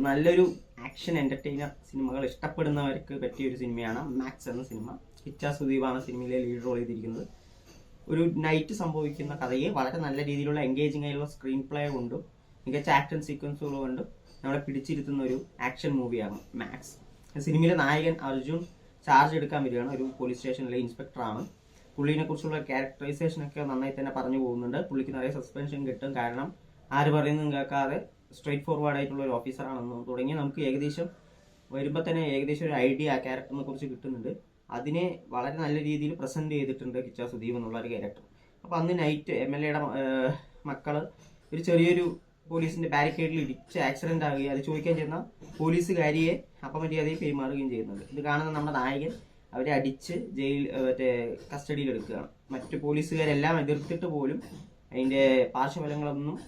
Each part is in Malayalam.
നല്ലൊരു ആക്ഷൻ എന്റർടൈനർ സിനിമകൾ ഇഷ്ടപ്പെടുന്നവർക്ക് പറ്റിയ ഒരു സിനിമയാണ് മാക്സ് എന്ന സിനിമ. കിച്ച സുദീപാണ് സിനിമയിലെ ലീഡ് റോൾ ചെയ്തിരിക്കുന്നത്. ഒരു നൈറ്റ് സംഭവിക്കുന്ന കഥയെ വളരെ നല്ല രീതിയിലുള്ള എൻഗേജിംഗ് ആയിട്ടുള്ള സ്ക്രീൻ പ്ലേ കൊണ്ടും മികച്ച ആക്ഷൻ സീക്വൻസുകൾ കൊണ്ടും നമ്മളെ പിടിച്ചിരുത്തുന്ന ഒരു ആക്ഷൻ മൂവിയാണ് മാക്സ്. സിനിമയിലെ നായകൻ അർജുൻ ചാർജ് എടുക്കാൻ വരികയാണ്. ഒരു പോലീസ് സ്റ്റേഷനിലെ ഇൻസ്പെക്ടറാണ്. പുള്ളിനെ കുറിച്ചുള്ള ക്യാരക്ടറൈസേഷൻ ഒക്കെ നന്നായി തന്നെ പറഞ്ഞു പോകുന്നുണ്ട്. പുള്ളിക്ക് നിറയെ സസ്പെൻഷൻ കിട്ടും. കാരണം ആര് പറയുന്നതും കേൾക്കാതെ സ്ട്രേറ്റ് ഫോർവേഡ് ആയിട്ടുള്ള ഒരു ഓഫീസറാണെന്നും തുടങ്ങി നമുക്ക് ഏകദേശം വരുമ്പോൾ തന്നെ ഏകദേശം ഒരു ഐഡിയ ആ ക്യാരക്ടറിനെ കുറിച്ച് കിട്ടുന്നുണ്ട്. അതിനെ വളരെ നല്ല രീതിയിൽ പ്രസന്റ് ചെയ്തിട്ടുണ്ട് കിച്ച സുദീപ് എന്നുള്ള ഒരു ക്യാരക്ടർ. അപ്പോൾ അന്ന് നൈറ്റ് MLA മക്കള് ഒരു ചെറിയൊരു പോലീസിന്റെ ബാരിക്കേഡിൽ ഇടിച്ച് ആക്സിഡന്റ് ആവുകയും അത് ചോദിക്കാൻ ചെന്ന പോലീസുകാരിയെ അപമര്യാദയെ പെരുമാറുകയും ചെയ്യുന്നുണ്ട്. ഇത് കാണുന്ന നമ്മുടെ നായകൻ അവരെ അടിച്ച് കസ്റ്റഡിയിൽ എടുക്കുകയാണ്. മറ്റു പോലീസുകാരെല്ലാം എതിർത്തിട്ട് പോലും അതിന്റെ പാർശ്വഫലങ്ങളൊന്നും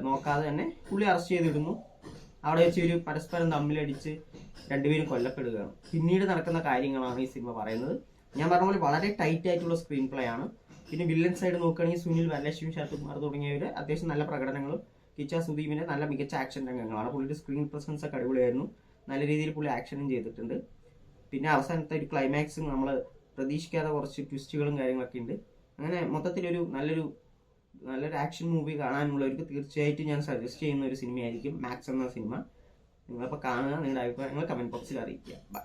നോക്കാതെ തന്നെ പുള്ളി അറസ്റ്റ് ചെയ്തിടുന്നു. അവിടെ വെച്ച് ഒരു പരസ്പരം തമ്മിലടിച്ച് രണ്ടുപേരും കൊല്ലപ്പെടുകയാണ്. പിന്നീട് നടക്കുന്ന കാര്യങ്ങളാണ് ഈ സിനിമ പറയുന്നത്. ഞാൻ പറഞ്ഞ പോലെ വളരെ ടൈറ്റ് ആയിട്ടുള്ള സ്ക്രീൻ പ്ലേ ആണ്. പിന്നെ വില്ലൻ സൈഡ് നോക്കുകയാണെങ്കിൽ സുനിൽ, വരലക്ഷ്മി, ശരത്കുമാർ തുടങ്ങിയവർ അത്യാവശ്യം നല്ല പ്രകടനങ്ങളും കിച്ച സുദീപിന്റെ നല്ല മികച്ച ആക്ഷൻ രംഗങ്ങളാണ്. പുള്ളിയുടെ സ്ക്രീൻ പ്രസൻസ് ഒക്കെ അടിപൊളിയായിരുന്നു. നല്ല രീതിയിൽ പുള്ളി ആക്ഷനും ചെയ്തിട്ടുണ്ട്. പിന്നെ അവസാനത്തെ ഒരു ക്ലൈമാക്സും നമ്മൾ പ്രതീക്ഷിക്കാതെ കുറച്ച് ട്വിസ്റ്റുകളും കാര്യങ്ങളൊക്കെ ഉണ്ട്. അങ്ങനെ മൊത്തത്തിലൊരു നല്ലൊരു ആക്ഷൻ മൂവി കാണാനുള്ളവർക്ക് തീർച്ചയായിട്ടും ഞാൻ സജസ്റ്റ് ചെയ്യുന്ന ഒരു സിനിമയായിരിക്കും മാക്സ് എന്ന സിനിമ. നിങ്ങളപ്പോൾ കാണുക, നിങ്ങളുടെ അഭിപ്രായങ്ങൾ കമന്റ് ബോക്സിൽ അറിയിക്കുക. ബൈ.